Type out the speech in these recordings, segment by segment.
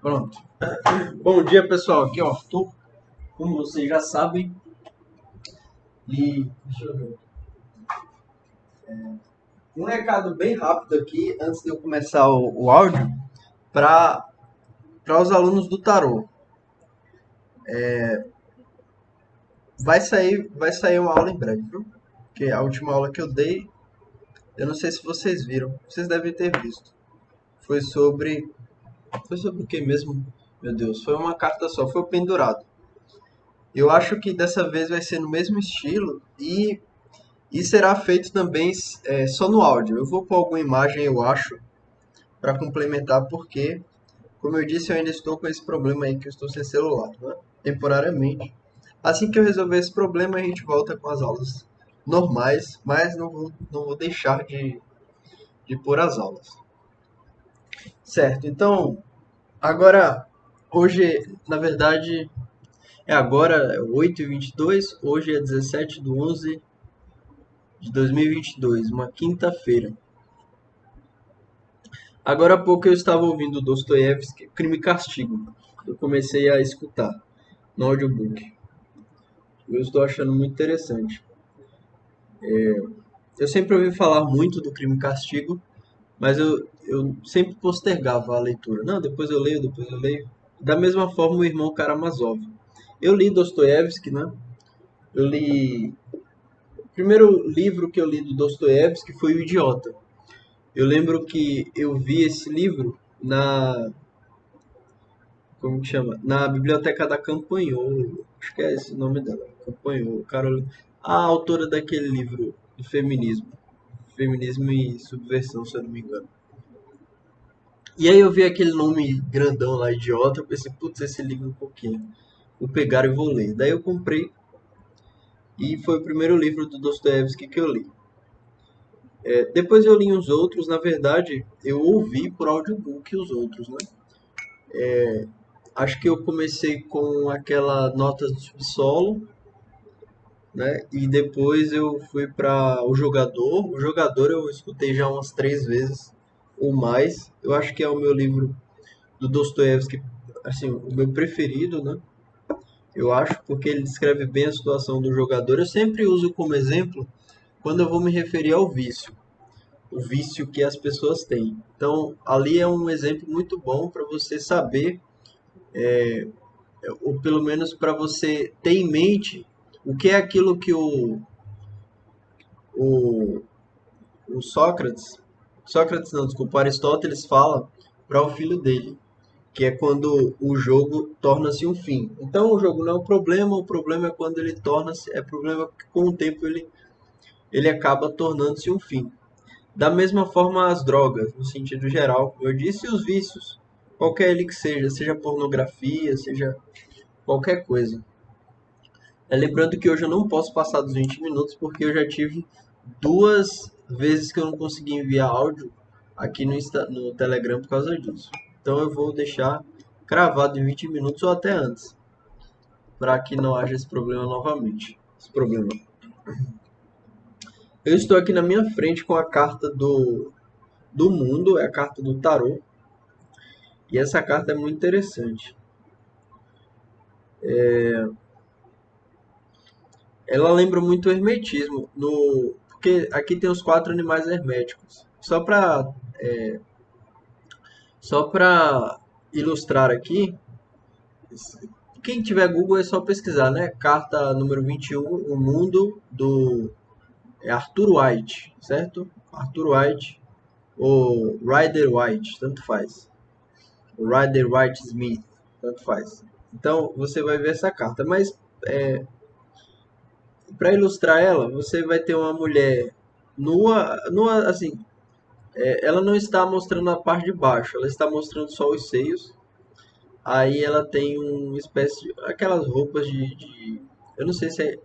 Pronto. Bom dia, pessoal. Aqui é o Arthur. Como vocês já sabem, deixa eu ver. Um recado bem rápido aqui, antes de eu começar o áudio, para os alunos do tarô. Vai sair uma aula em breve, viu? Porque a última aula que eu dei, eu não sei se vocês viram. Vocês devem ter visto. Foi sobre. Foi sobre o que mesmo? Meu Deus, foi uma carta só, foi o pendurado. Eu acho que dessa vez vai ser no mesmo estilo e será feito também só no áudio. Eu vou pôr alguma imagem, eu acho, para complementar, porque, como eu disse, eu ainda estou com esse problema aí que eu estou sem celular, né? Temporariamente. Assim que eu resolver esse problema, a gente volta com as aulas normais, mas não vou deixar de pôr as aulas. Certo, então, agora, hoje, na verdade, agora 8h22, hoje é 17/11/2022, uma quinta-feira. Agora há pouco eu estava ouvindo Dostoiévski, Crime e Castigo. Eu comecei a escutar no audiobook. Eu estou achando muito interessante. Eu sempre ouvi falar muito do Crime e Castigo, mas eu sempre postergava a leitura. Não, depois eu leio, depois eu leio. Da mesma forma, o irmão Karamazov. Eu li Dostoiévski, né? Eu li. O primeiro livro que eu li do Dostoiévski foi O Idiota. Eu lembro que eu vi esse livro como que chama? Na biblioteca da Campanholo. Acho que é esse o nome dela. Campanholo. Carolina. A autora daquele livro do feminismo. Feminismo e subversão, se eu não me engano. E aí eu vi aquele nome grandão lá, idiota. Eu pensei, putz, esse livro é um pouquinho. Vou pegar e vou ler. Daí eu comprei. E foi o primeiro livro do Dostoiévski que eu li. Depois eu li os outros. Na verdade, eu ouvi por audiobook os outros, né? Acho que eu comecei com aquela Notas do Subsolo, né? E depois eu fui para O Jogador. O Jogador eu escutei já umas 3 vezes ou mais. Eu acho que é o meu livro do Dostoiévski, assim, o meu preferido, né? Eu acho, porque ele descreve bem a situação do jogador. Eu sempre uso como exemplo quando eu vou me referir ao vício, o vício que as pessoas têm. Então, ali é um exemplo muito bom para você saber, ou pelo menos para você ter em mente o que é aquilo que o, o Sócrates não, desculpa, Aristóteles fala para o filho dele, que é quando o jogo torna-se um fim. Então o jogo não é o problema é quando ele torna-se, é problema que com o tempo ele acaba tornando-se um fim. Da mesma forma as drogas, no sentido geral, como eu disse, e os vícios, qualquer ele que seja pornografia, seja qualquer coisa. Lembrando que hoje eu não posso passar dos 20 minutos porque eu já tive 2 vezes que eu não consegui enviar áudio aqui no Telegram por causa disso. Então eu vou deixar cravado em 20 minutos ou até antes, para que não haja esse problema novamente. Esse problema. Eu estou aqui na minha frente com a carta do mundo, é a carta do tarô, e essa carta é muito interessante. Ela lembra muito o hermetismo, porque aqui tem os 4 animais herméticos. Só para ilustrar aqui, quem tiver Google é só pesquisar, né? Carta número 21, o mundo do Arthur White, certo? Arthur White ou Rider White, tanto faz. Rider White Smith, tanto faz. Então você vai ver essa carta, mas para ilustrar ela, você vai ter uma mulher nua assim, ela não está mostrando a parte de baixo, ela está mostrando só os seios. Aí ela tem uma espécie de aquelas roupas eu não sei se é.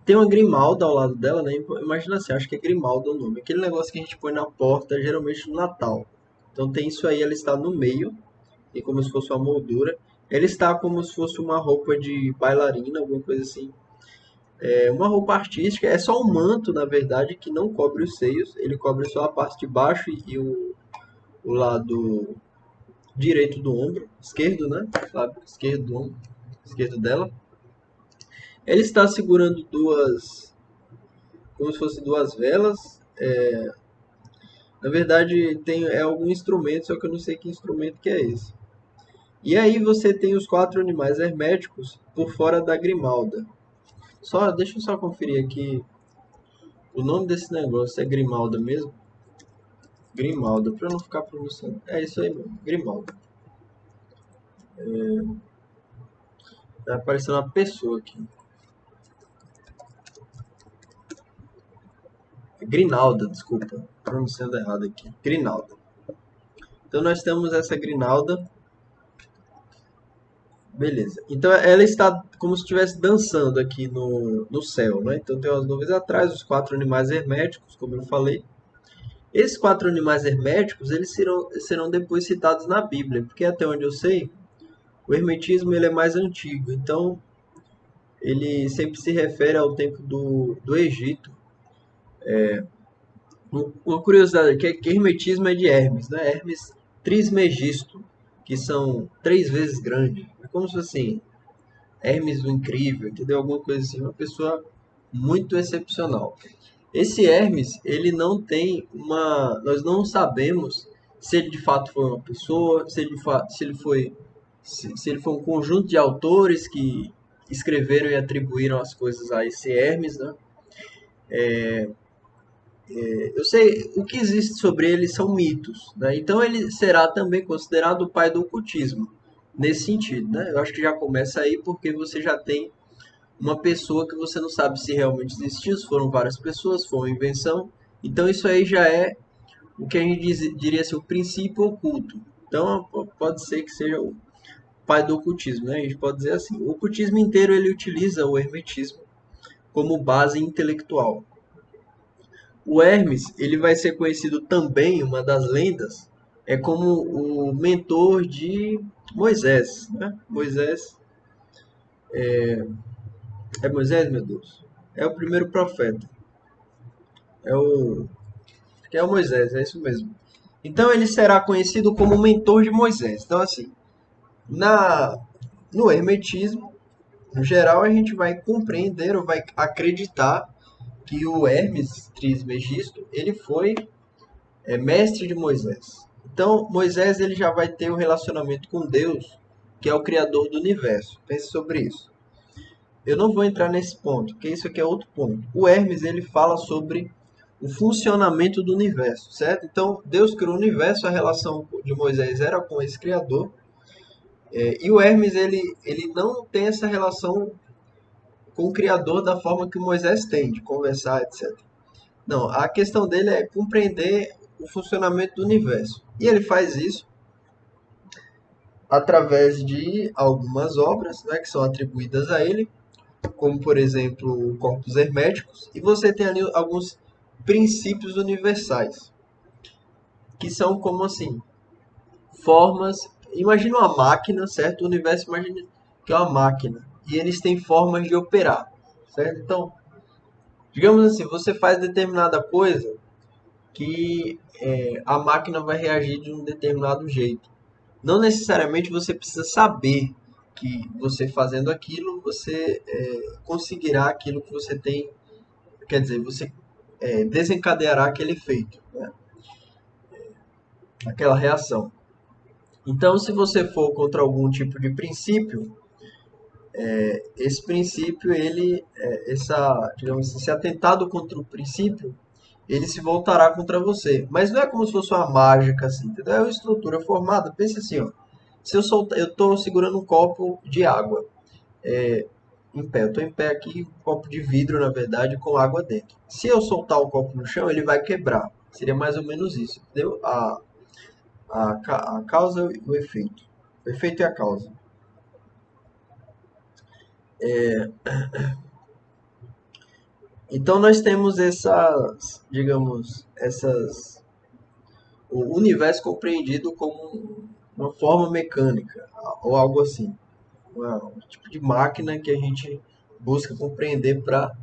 Tem uma grimalda ao lado dela, né? Imagina assim, acho que é grimalda o nome. Aquele negócio que a gente põe na porta, geralmente no Natal. Então tem isso aí, ela está no meio, tem como se fosse uma moldura. Ela está como se fosse uma roupa de bailarina, alguma coisa assim. É uma roupa artística, é só um manto, na verdade, que não cobre os seios. Ele cobre só a parte de baixo e o lado direito do ombro, esquerdo, né? Lábio esquerdo do ombro, esquerdo dela. Ele está segurando duas, como se fossem duas velas. Na verdade, é algum instrumento, só que eu não sei que instrumento que é esse. E aí você tem os quatro animais herméticos por fora da grimalda. Deixa eu só conferir aqui. O nome desse negócio é grimalda mesmo? Grimalda, para não ficar pronunciando. É isso aí mesmo, grimalda. Tá aparecendo uma pessoa aqui. Grinalda, desculpa. Pronunciando errado aqui. Grinalda. Então nós temos essa grinalda. Beleza. Então ela está como se estivesse dançando aqui no céu, né? Então tem as nuvens atrás, os quatro animais herméticos, como eu falei. Esses quatro animais herméticos, eles serão depois citados na Bíblia, porque até onde eu sei, o hermetismo ele é mais antigo. Então ele sempre se refere ao tempo do Egito. Uma curiosidade aqui é que hermetismo é de Hermes, né? Hermes Trismegisto, que são três vezes grande. É como se fosse assim, Hermes o Incrível, entendeu? Alguma coisa assim, uma pessoa muito excepcional. Esse Hermes, ele não tem uma. Nós não sabemos se ele de fato foi uma pessoa, se ele foi um conjunto de autores que escreveram e atribuíram as coisas a esse Hermes, né? Eu sei, o que existe sobre ele são mitos, né? Então ele será também considerado o pai do ocultismo, nesse sentido, né? Eu acho que já começa aí porque você já tem uma pessoa que você não sabe se realmente existiu, se foram várias pessoas, foi uma invenção. Então isso aí já é o que a gente diria assim, o princípio oculto. Então pode ser que seja o pai do ocultismo, né? A gente pode dizer assim. O ocultismo inteiro ele utiliza o hermetismo como base intelectual. O Hermes, ele vai ser conhecido também, uma das lendas, é como o mentor de Moisés, né? É Moisés, meu Deus. É o primeiro profeta. É o que é o Moisés, é isso mesmo. Então ele será conhecido como o mentor de Moisés. Então assim, na no hermetismo, no geral a gente vai compreender ou vai acreditar que o Hermes Trismegisto, ele foi mestre de Moisés. Então, Moisés ele já vai ter um relacionamento com Deus, que é o criador do universo. Pense sobre isso. Eu não vou entrar nesse ponto, porque isso aqui é outro ponto. O Hermes ele fala sobre o funcionamento do universo, certo? Então, Deus criou o universo, a relação de Moisés era com esse criador, e o Hermes ele não tem essa relação com o criador da forma que Moisés tem, de conversar, etc. Não, a questão dele é compreender o funcionamento do universo. E ele faz isso através de algumas obras, né, que são atribuídas a ele, como por exemplo corpos herméticos, e você tem ali alguns princípios universais, que são como assim, formas, imagina uma máquina, certo? O universo imagina que é uma máquina, e eles têm formas de operar, certo? Então, digamos assim, você faz determinada coisa que a máquina vai reagir de um determinado jeito. Não necessariamente você precisa saber que você fazendo aquilo, você conseguirá aquilo que você tem, quer dizer, você desencadeará aquele efeito, né? Aquela reação. Então, se você for contra algum tipo de princípio, esse princípio, digamos assim, esse atentado contra o princípio, ele se voltará contra você. Mas não é como se fosse uma mágica, assim, entendeu? É uma estrutura formada. Pense assim, ó. Se eu soltar, eu estou segurando um copo de água em pé. Eu estou em pé aqui, um copo de vidro, na verdade, com água dentro. Se eu soltar o copo no chão, ele vai quebrar. Seria mais ou menos isso, entendeu? A causa e o efeito. O efeito e a causa. Então nós temos o universo compreendido como uma forma mecânica ou algo assim, um tipo de máquina que a gente busca compreender para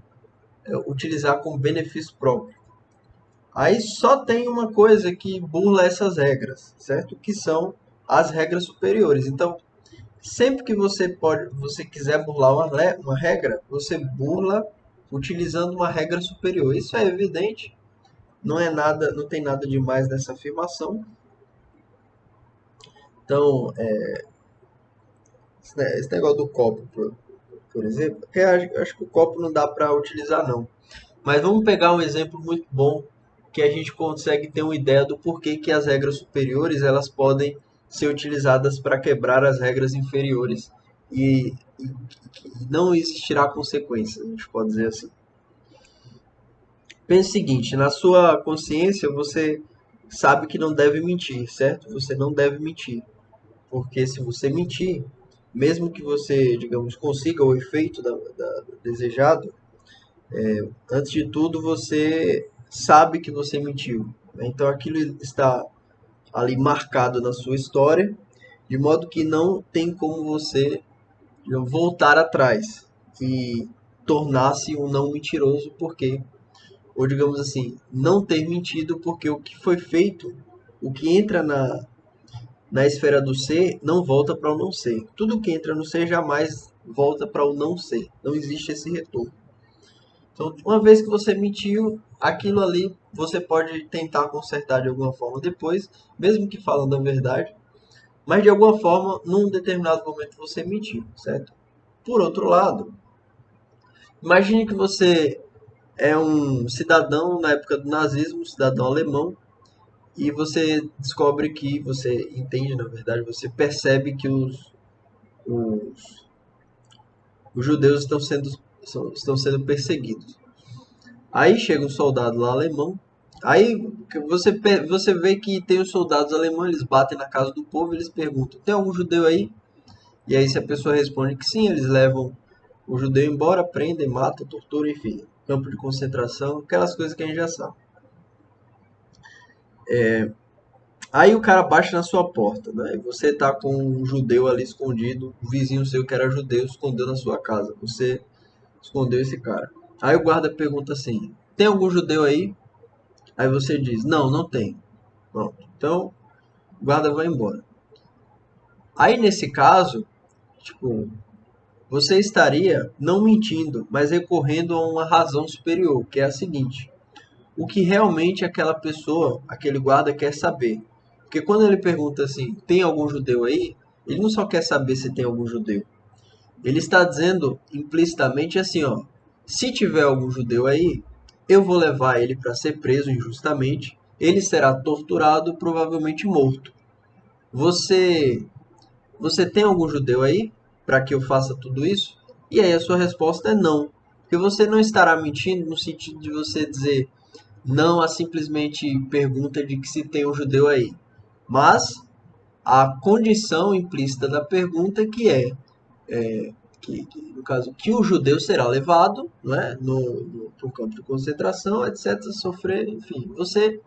utilizar como benefício próprio. Aí só tem uma coisa que burla essas regras, certo? Que são as regras superiores. Então, sempre que você quiser burlar uma regra, você burla utilizando uma regra superior. Isso é evidente, não é nada, não tem nada demais nessa afirmação. Então, esse negócio do copo, por exemplo, eu acho que o copo não dá para utilizar não. Mas vamos pegar um exemplo muito bom que a gente consegue ter uma ideia do porquê que as regras superiores elas podem ser utilizadas para quebrar as regras inferiores e não existirá consequência, a gente pode dizer assim. Pense o seguinte, na sua consciência você sabe que não deve mentir, certo? Você não deve mentir, porque se você mentir, mesmo que você, digamos, consiga o efeito desejado, antes de tudo você sabe que você mentiu, né? Então aquilo está ali marcado na sua história, de modo que não tem como você, digamos, voltar atrás e tornar-se um não mentiroso, porque, ou digamos assim, não ter mentido, porque o que foi feito, o que entra na esfera do ser, não volta para o não ser. Tudo que entra no ser jamais volta para o não ser. Não existe esse retorno. Então, uma vez que você mentiu, aquilo ali você pode tentar consertar de alguma forma depois, mesmo que falando a verdade, mas de alguma forma, num determinado momento você mentiu, certo? Por outro lado, imagine que você é um cidadão na época do nazismo, um cidadão alemão, e você descobre que, você entende, na verdade, você percebe que os, os judeus estão sendo perseguidos. Aí chega um soldado lá alemão. Aí você vê que tem os soldados alemães, eles batem na casa do povo, eles perguntam: tem algum judeu aí? E aí, se a pessoa responde que sim, eles levam o judeu embora, prendem, matam, torturam, enfim, campo de concentração, aquelas coisas que a gente já sabe. Aí o cara bate na sua porta, né? E você tá com um judeu ali escondido, o vizinho seu que era judeu escondeu na sua casa. Você escondeu esse cara. Aí o guarda pergunta assim: tem algum judeu aí? Aí você diz: não, não tem. Pronto. Então, o guarda vai embora. Aí nesse caso, tipo, você estaria não mentindo, mas recorrendo a uma razão superior, que é a seguinte: o que realmente aquela pessoa, aquele guarda quer saber. Porque quando ele pergunta assim, tem algum judeu aí? Ele não só quer saber se tem algum judeu. Ele está dizendo implicitamente assim, ó, se tiver algum judeu aí, eu vou levar ele para ser preso injustamente, ele será torturado, provavelmente morto. Você você tem algum judeu aí para que eu faça tudo isso? E aí a sua resposta é não. Porque você não estará mentindo no sentido de você dizer não a simplesmente pergunta de que se tem um judeu aí, mas a condição implícita da pergunta que no caso, que o judeu será levado, né, no campo de concentração, etc., sofrer, enfim. Você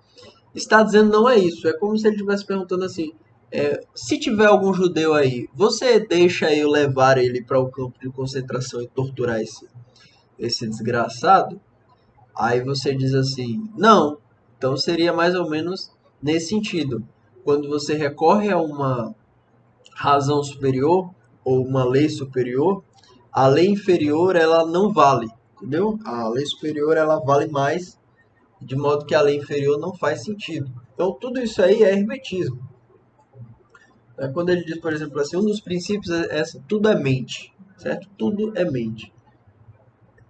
está dizendo não é isso. É como se ele estivesse perguntando assim: se tiver algum judeu aí, você deixa eu levar ele para o campo de concentração e torturar esse desgraçado? Aí você diz assim: não. Então seria mais ou menos nesse sentido. Quando você recorre a uma razão superior ou uma lei superior, a lei inferior ela não vale, entendeu? A lei superior ela vale mais, de modo que a lei inferior não faz sentido. Então tudo isso aí é hermetismo. Quando ele diz, por exemplo, assim, um dos princípios é essa, tudo é mente, certo? Tudo é mente.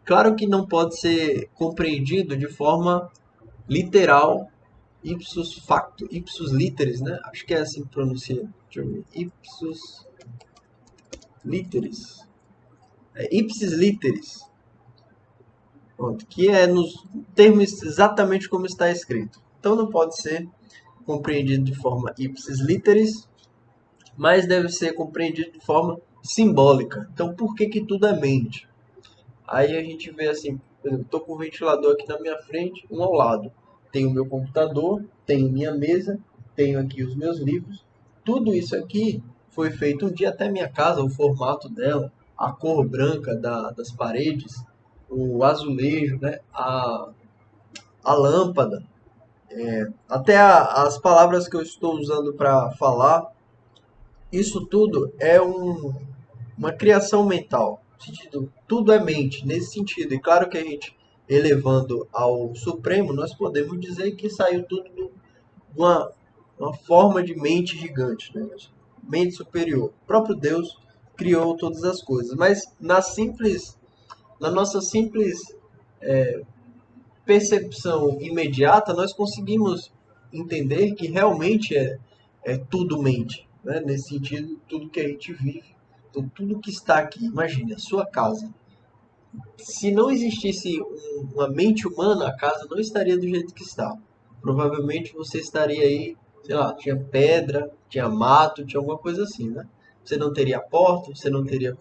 Claro que não pode ser compreendido de forma literal, ipsus facto, ipsus literis, né? Acho que é assim que pronuncia. Deixa eu ver. Ipsus literis. Ipsis literis. Pronto, que é nos termos exatamente como está escrito. Então não pode ser compreendido de forma ipsis literis, mas deve ser compreendido de forma simbólica. Então por que que tudo é mente? Aí a gente vê assim, por exemplo, estou com o ventilador aqui na minha frente, um ao lado. Tenho o meu computador, tenho minha mesa, tenho aqui os meus livros. Tudo isso aqui foi feito um dia até minha casa, o formato dela, a cor branca das paredes, o azulejo, né? A lâmpada, até as palavras que eu estou usando para falar, isso tudo é uma criação mental. No sentido, tudo é mente, nesse sentido. E claro que a gente, elevando ao Supremo, nós podemos dizer que saiu tudo de uma, uma forma de mente gigante, né? Mente superior. O próprio Deus criou todas as coisas. Mas na nossa simples percepção imediata, nós conseguimos entender que realmente é tudo mente, né? Nesse sentido, tudo que a gente vive, então, tudo que está aqui, imagine, a sua casa. Se não existisse uma mente humana, a casa não estaria do jeito que está. Provavelmente você estaria aí, sei lá, tinha pedra, tinha mato, tinha alguma coisa assim, né? Você não teria porta, você não teria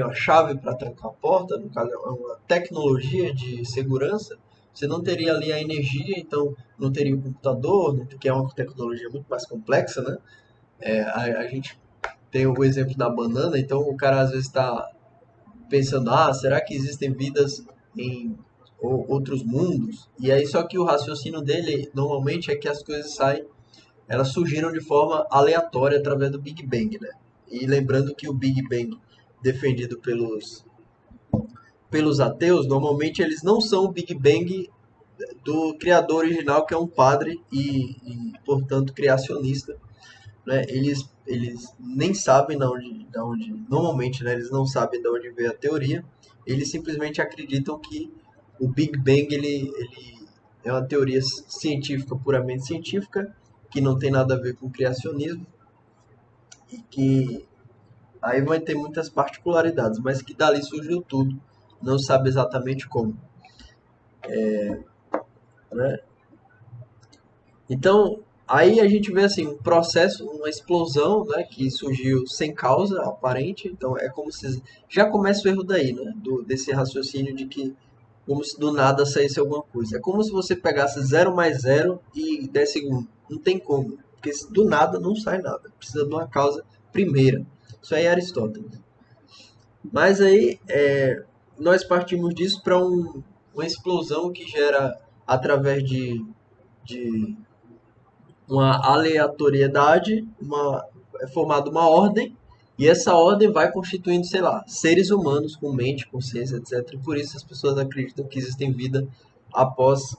uma chave para trancar a porta, no caso é uma tecnologia de segurança. Você não teria ali a energia, então não teria o computador, que é uma tecnologia muito mais complexa, né? A gente tem o exemplo da banana, então o cara às vezes está pensando, será que existem vidas em outros mundos? E aí só que o raciocínio dele normalmente é que as coisas elas surgiram de forma aleatória através do Big Bang, né? E lembrando que o Big Bang defendido pelos ateus, normalmente eles não são o Big Bang do criador original, que é um padre portanto, criacionista, né? Eles nem sabem de onde, normalmente, né? Eles não sabem de onde veio a teoria. Eles simplesmente acreditam que o Big Bang ele é uma teoria científica, puramente científica, que não tem nada a ver com criacionismo e que aí vai ter muitas particularidades, mas que dali surgiu tudo. Não sabe exatamente como, né? Então, aí a gente vê assim um processo, uma explosão, né, que surgiu sem causa aparente. Então, é como se já começa o erro daí, né, desse raciocínio de que como se do nada saísse alguma coisa. É como se você pegasse zero mais zero e desse um. Não tem como, porque do nada não sai nada. Precisa de uma causa primeira. Isso aí é Aristóteles. Mas aí nós partimos disso para uma explosão que gera através de uma aleatoriedade, é formada uma ordem, e essa ordem vai constituindo, sei lá, seres humanos com mente, consciência, etc. E por isso as pessoas acreditam que existem vida após,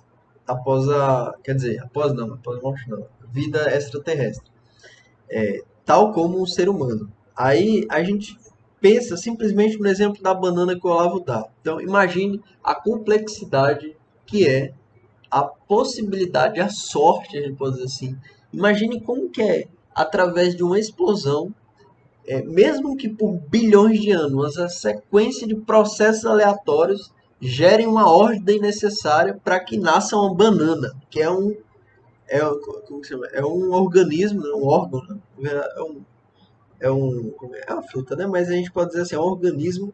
quer dizer, após a morte não, vida extraterrestre, tal como um ser humano. Aí a gente pensa simplesmente no exemplo da banana que o Olavo dá. Então imagine a complexidade que é a possibilidade, a sorte, a gente pode dizer assim. Imagine como que é, através de uma explosão, mesmo que por bilhões de anos, a sequência de processos aleatórios gerem uma ordem necessária para que nasça uma banana, que como que chama? É um organismo, né? Um órgão, né? É uma fruta, né? Mas a gente pode dizer assim, é um organismo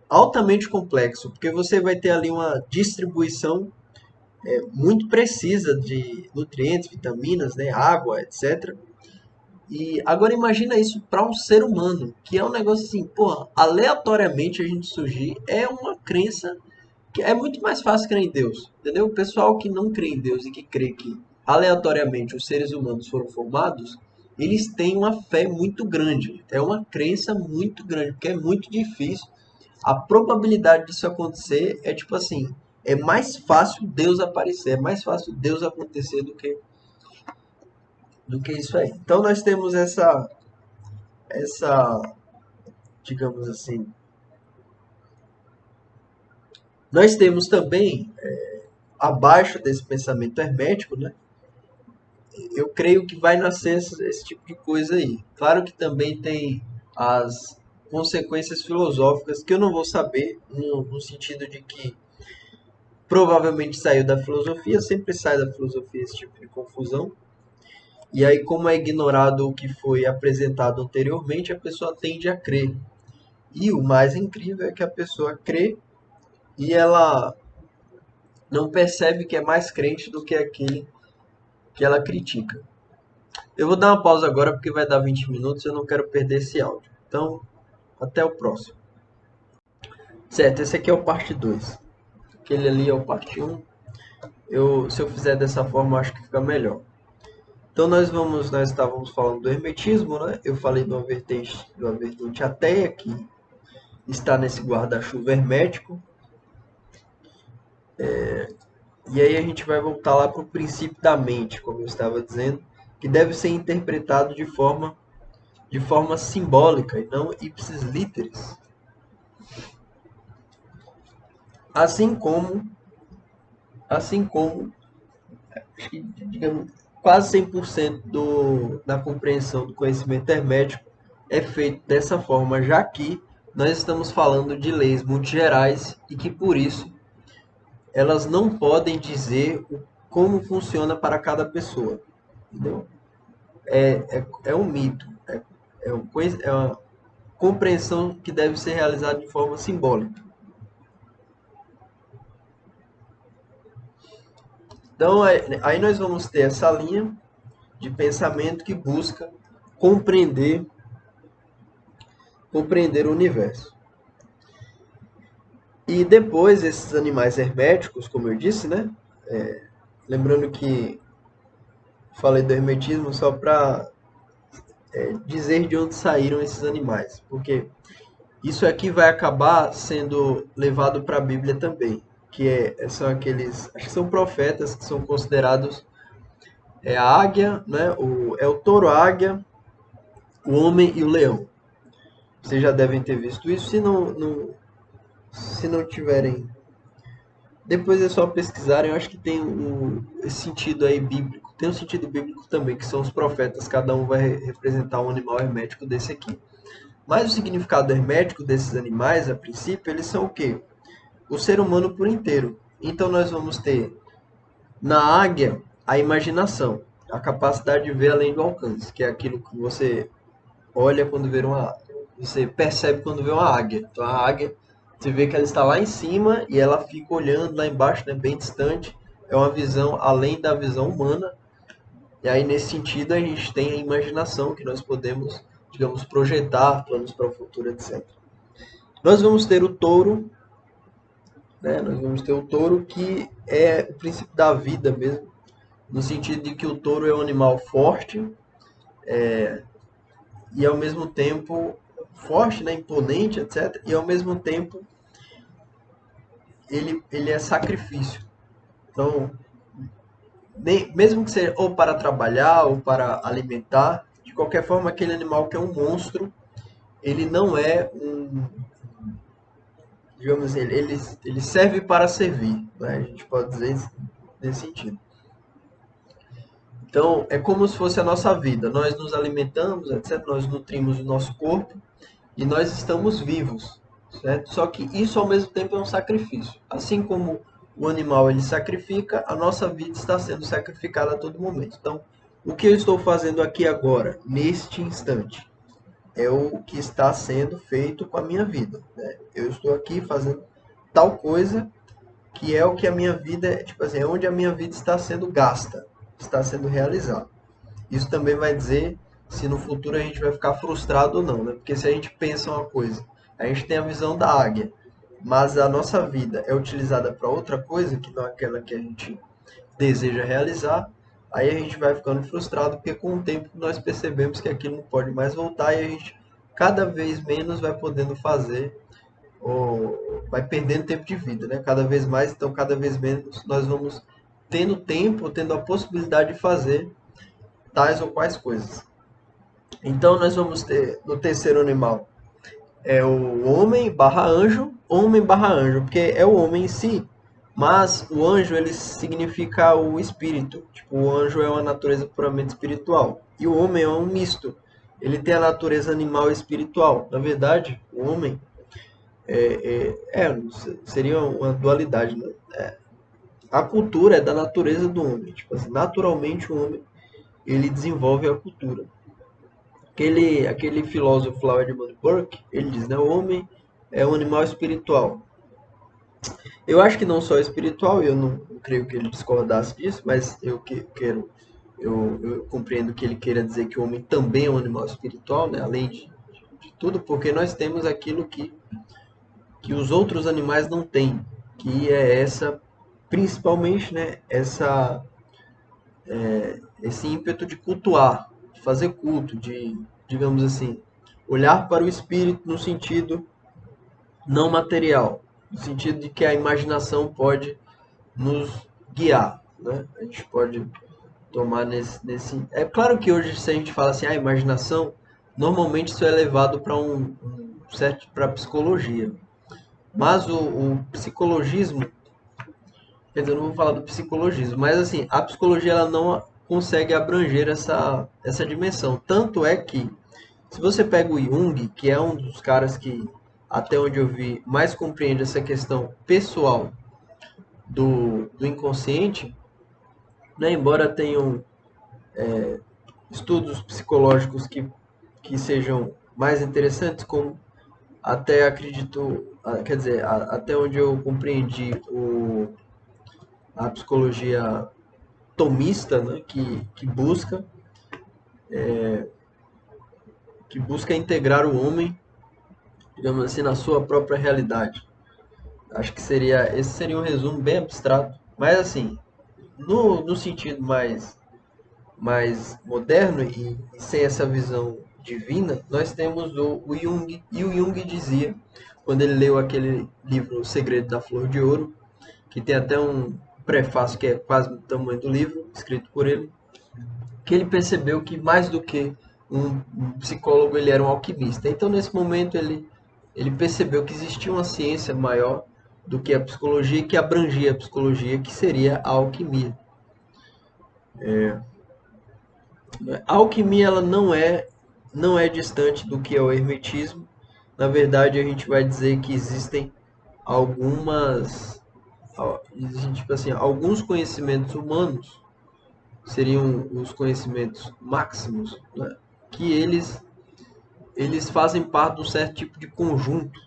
altamente complexo, porque você vai ter ali uma distribuição muito precisa de nutrientes, vitaminas, né, água, etc. E agora imagina isso para um ser humano, que é um negócio assim, porra, aleatoriamente a gente surgir é uma crença que é muito mais fácil crer em Deus, entendeu? O pessoal que não crê em Deus e que crê que aleatoriamente os seres humanos foram formados, eles têm uma fé muito grande, é uma crença muito grande, porque é muito difícil. A probabilidade disso acontecer é tipo assim, é mais fácil Deus aparecer, é mais fácil Deus acontecer do que isso aí. Então nós temos essa, digamos assim, nós temos também abaixo desse pensamento hermético, né? Eu creio que vai nascer esse tipo de coisa aí. Claro que também tem as consequências filosóficas que eu não vou saber, no sentido de que provavelmente saiu da filosofia, sempre sai da filosofia esse tipo de confusão. E aí, como é ignorado o que foi apresentado anteriormente, a pessoa tende a crer. E o mais incrível é que a pessoa crê e ela não percebe que é mais crente do que aquele que ela critica. Eu vou dar uma pausa agora porque vai dar 20 minutos e eu não quero perder esse áudio. Então, até o próximo. Certo, esse aqui é o parte 2. Aquele ali é o parte um. Se eu fizer dessa forma, eu acho que fica melhor. Então nós estávamos falando do hermetismo, né? Eu falei de uma vertente ateia que está nesse guarda-chuva hermético. E aí a gente vai voltar lá para o princípio da mente, como eu estava dizendo, que deve ser interpretado de forma simbólica e não ipsis literis. Assim como, assim como, acho que, digamos, quase 100% da compreensão do conhecimento hermético é feito dessa forma, já que nós estamos falando de leis muito gerais e que, por isso, elas não podem dizer como funciona para cada pessoa. Entendeu? É um mito, é uma compreensão que deve ser realizada de forma simbólica. Então, aí nós vamos ter essa linha de pensamento que busca compreender, compreender o universo. E depois, esses animais herméticos, como eu disse, né? Lembrando que falei do hermetismo só para dizer de onde saíram esses animais, porque isso aqui vai acabar sendo levado para a Bíblia também, são aqueles, acho que são profetas que são considerados a águia, né? É o touro, a águia, o homem e o leão. Vocês já devem ter visto isso. Se não tiverem, depois é só pesquisarem. Eu acho que tem esse sentido aí bíblico. Tem um sentido bíblico também, que são os profetas. Cada um vai representar um animal hermético desse aqui. Mas o significado hermético desses animais, a princípio, eles são o quê? O ser humano por inteiro. Então nós vamos ter na águia a imaginação, a capacidade de ver além do alcance, que é aquilo que você olha quando vê uma, você percebe quando vê uma águia. Então a águia, você vê que ela está lá em cima e ela fica olhando lá embaixo, né, bem distante. É uma visão além da visão humana. E aí nesse sentido a gente tem a imaginação que nós podemos, digamos, projetar planos para o futuro, etc. Nós vamos ter o touro, né? Nós vamos ter o touro que é o princípio da vida mesmo, no sentido de que o touro é um animal forte, e ao mesmo tempo forte, né, imponente, etc. E ao mesmo tempo ele é sacrifício. Então, mesmo que seja ou para trabalhar ou para alimentar, de qualquer forma, aquele animal que é um monstro, ele não é um, digamos assim, ele serve para servir, né? A gente pode dizer nesse sentido. Então, é como se fosse a nossa vida. Nós nos alimentamos, etc. Nós nutrimos o nosso corpo e nós estamos vivos, certo? Só que isso ao mesmo tempo é um sacrifício. Assim como o animal ele sacrifica, a nossa vida está sendo sacrificada a todo momento. Então, o que eu estou fazendo aqui agora, neste instante, é o que está sendo feito com a minha vida, né? Eu estou aqui fazendo tal coisa que é o que a minha vida, tipo assim, é onde a minha vida está sendo gasta, está sendo realizada. Isso também vai dizer se no futuro a gente vai ficar frustrado ou não, né? Porque se a gente pensa uma coisa, a gente tem a visão da águia, mas a nossa vida é utilizada para outra coisa, que não é aquela que a gente deseja realizar, aí a gente vai ficando frustrado, porque com o tempo nós percebemos que aquilo não pode mais voltar e a gente cada vez menos vai podendo fazer, ou vai perdendo tempo de vida, né? Cada vez mais, então cada vez menos nós vamos tendo tempo, tendo a possibilidade de fazer tais ou quais coisas. Então nós vamos ter no terceiro animal é o homem barra anjo, porque é o homem em si, mas o anjo ele significa o espírito. Tipo, o anjo é uma natureza puramente espiritual e o homem é um misto. Ele tem a natureza animal e espiritual. Na verdade, o homem seria uma dualidade, né? A cultura é da natureza do homem. Tipo assim, naturalmente o homem ele desenvolve a cultura. Aquele filósofo lá, Edmund Burke, ele diz, né, o homem é um animal espiritual. Eu acho que não só espiritual, eu não creio que ele discordasse disso, mas eu compreendo que ele queira dizer que o homem também é um animal espiritual, né, além de tudo, porque nós temos aquilo que os outros animais não têm, que é essa, principalmente, né, essa esse ímpeto de cultuar, de fazer culto, de, digamos assim, olhar para o espírito no sentido não material, no sentido de que a imaginação pode nos guiar, né? A gente pode tomar nesse. É claro que hoje, se a gente fala assim, a imaginação, normalmente isso é levado para um certo para psicologia. Mas o psicologismo, quer dizer, eu não vou falar do psicologismo, mas assim, a psicologia ela não consegue abranger essa dimensão. Tanto é que, se você pega o Jung, que é um dos caras que, até onde eu vi, mais compreende essa questão pessoal do inconsciente, né, embora tenham estudos psicológicos que sejam mais interessantes, como até acredito, quer dizer, até onde eu compreendi a psicologia tomista, né, que busca integrar o homem, digamos assim, na sua própria realidade. Acho que esse seria um resumo bem abstrato, mas assim, no sentido mais moderno e sem essa visão divina, nós temos o Jung, e o Jung dizia, quando ele leu aquele livro O Segredo da Flor de Ouro, que tem até um prefácio que é quase do tamanho do livro, escrito por ele, que ele percebeu que mais do que um psicólogo, ele era um alquimista. Então, nesse momento, ele percebeu que existia uma ciência maior do que a psicologia, que abrangia a psicologia, que seria a alquimia. A alquimia ela não é distante do que é o hermetismo. Na verdade, a gente vai dizer que existem tipo assim, alguns conhecimentos humanos seriam os conhecimentos máximos, né? Que eles fazem parte de um certo tipo de conjunto,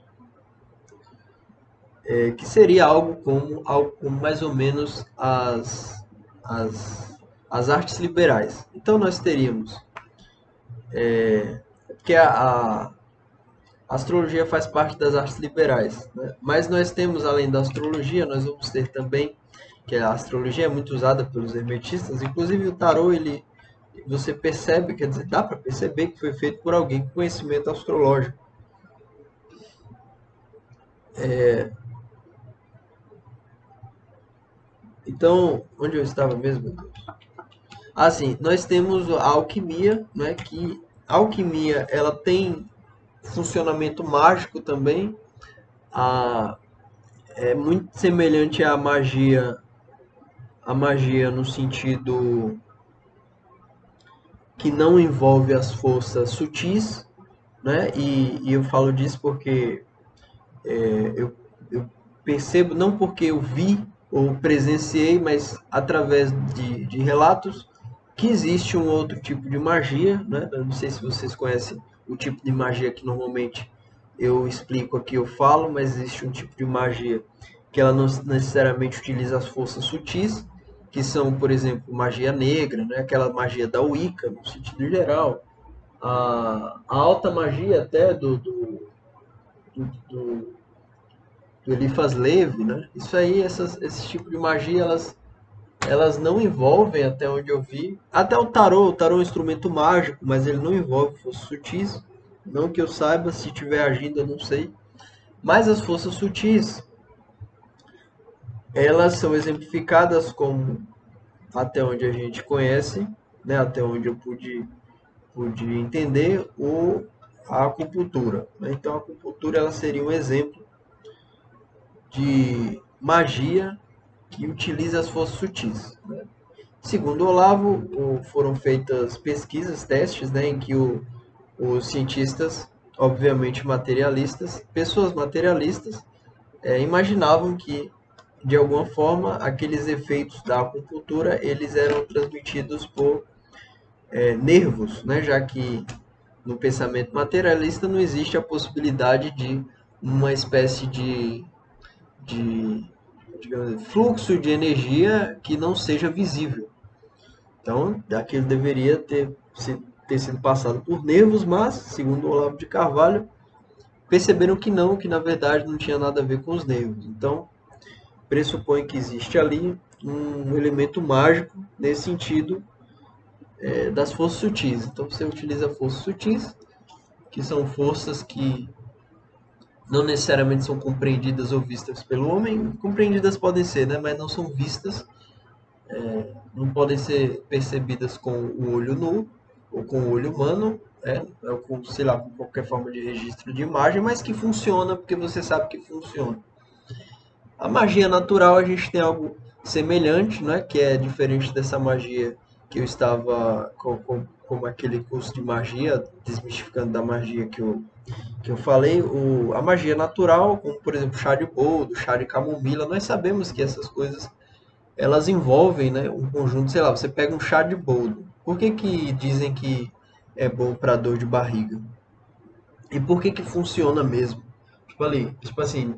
que seria algo como mais ou menos as, as artes liberais. Então nós teríamos, porque a astrologia faz parte das artes liberais, né? Mas nós temos, além da astrologia, nós vamos ter também, que a astrologia é muito usada pelos hermetistas, inclusive o tarô, você percebe, quer dizer, dá para perceber que foi feito por alguém com conhecimento astrológico. Então, onde eu estava mesmo, meu Deus? Assim, nós temos a alquimia, né, que a alquimia ela tem funcionamento mágico também, a, é muito semelhante à magia no sentido que não envolve as forças sutis, né? E eu falo disso porque eu percebo, não porque eu vi ou presenciei, mas através de relatos, que existe um outro tipo de magia, né? Eu não sei se vocês conhecem o tipo de magia que normalmente eu explico aqui, eu falo, mas existe um tipo de magia que ela não necessariamente utiliza as forças sutis, que são, por exemplo, magia negra, né? Aquela magia da Wicca, no sentido geral, a alta magia até do do Eliphas Levi, né? Isso aí, esse tipo de magia, elas não envolvem, até onde eu vi. Até o tarô é um instrumento mágico, mas ele não envolve forças sutis. Não que eu saiba, se tiver agindo, eu não sei. Mas as forças sutis, elas são exemplificadas como, até onde a gente conhece, né? Até onde eu pude entender, a acupuntura, né? Então, a acupuntura ela seria um exemplo de magia que utiliza as forças sutis, né? Segundo Olavo, foram feitas pesquisas, testes, né, em que os cientistas, obviamente materialistas, pessoas materialistas, imaginavam que, de alguma forma, aqueles efeitos da acupuntura eles eram transmitidos por nervos, né, já que no pensamento materialista não existe a possibilidade de uma espécie de digamos, fluxo de energia que não seja visível. Então, aquilo deveria ter sido passado por nervos, mas, segundo o Olavo de Carvalho, perceberam que não, que na verdade não tinha nada a ver com os nervos. Então, pressupõe que existe ali um elemento mágico, nesse sentido das forças sutis. Então você utiliza forças sutis, que são forças que não necessariamente são compreendidas ou vistas pelo homem. Compreendidas podem ser, né? Mas não são vistas, não podem ser percebidas com o olho nu ou com o olho humano, ou com, sei lá, com qualquer forma de registro de imagem, mas que funciona porque você sabe que funciona. A magia natural a gente tem algo semelhante, né? Que é diferente dessa magia que eu estava como aquele curso de magia, desmistificando da magia que eu falei, a magia natural, como por exemplo chá de boldo, chá de camomila, nós sabemos que essas coisas elas envolvem, né, um conjunto, sei lá, você pega um chá de boldo. Por que que dizem que é bom para dor de barriga? E por que que funciona mesmo? Tipo assim,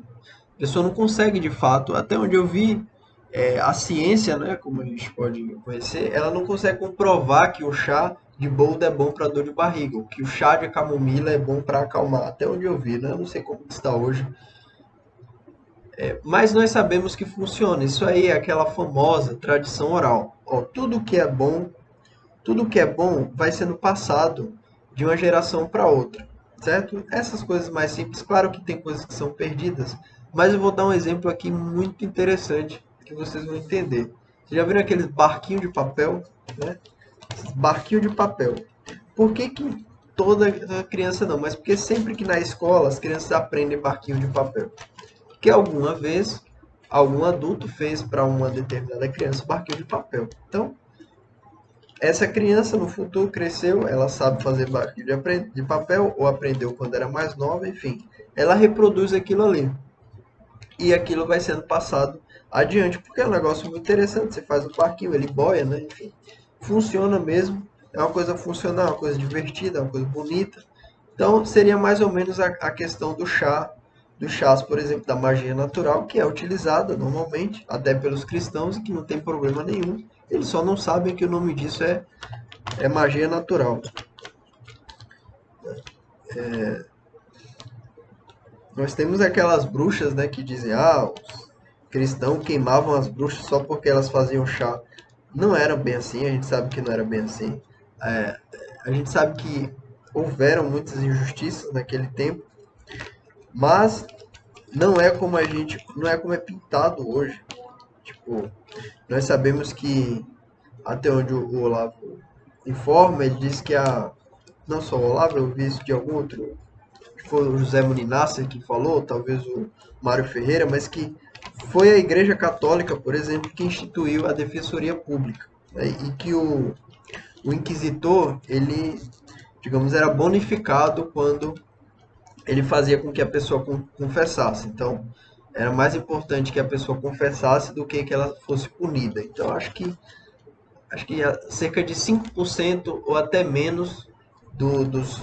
a pessoa não consegue de fato, até onde eu vi, a ciência, né, como a gente pode conhecer, ela não consegue comprovar que o chá de boldo é bom para dor de barriga, ou que o chá de camomila é bom para acalmar, até onde eu vi, né? Eu não sei como está hoje, mas nós sabemos que funciona. Isso aí é aquela famosa tradição oral. Ó, tudo que é bom vai sendo passado de uma geração para outra, certo? Essas coisas mais simples, claro que tem coisas que são perdidas, mas eu vou dar um exemplo aqui muito interessante que vocês vão entender. Vocês já viram aqueles barquinhos de papel, né? Esses barquinhos de papel. Por que que toda criança não? Mas porque sempre que na escola as crianças aprendem barquinho de papel. Porque alguma vez algum adulto fez para uma determinada criança um barquinho de papel. Então, essa criança no futuro cresceu, ela sabe fazer barquinho de papel ou aprendeu quando era mais nova, enfim. Ela reproduz aquilo ali. E aquilo vai sendo passado adiante, porque é um negócio muito interessante. Você faz um barquinho, ele boia, né? Enfim, funciona mesmo. É uma coisa funcional, uma coisa divertida, uma coisa bonita. Então, seria mais ou menos a questão do chá, dos chás, por exemplo, da magia natural, que é utilizada normalmente, até pelos cristãos, e que não tem problema nenhum. Eles só não sabem que o nome disso é magia natural. Nós temos aquelas bruxas, né, que dizem, os cristãos queimavam as bruxas só porque elas faziam chá. Não era bem assim, a gente sabe que não era bem assim. É, a gente sabe que houveram muitas injustiças naquele tempo, mas não é como é pintado hoje. Tipo, nós sabemos que até onde o Olavo informa, ele diz que não só o Olavo, eu vi isso de algum outro, que foi o José Muninasser que falou, talvez o Mário Ferreira, mas que foi a Igreja Católica, por exemplo, que instituiu a Defensoria Pública, né? E que o inquisitor, ele, digamos, era bonificado quando ele fazia com que a pessoa confessasse. Então, era mais importante que a pessoa confessasse do que ela fosse punida. Então, acho que cerca de 5% ou até menos dos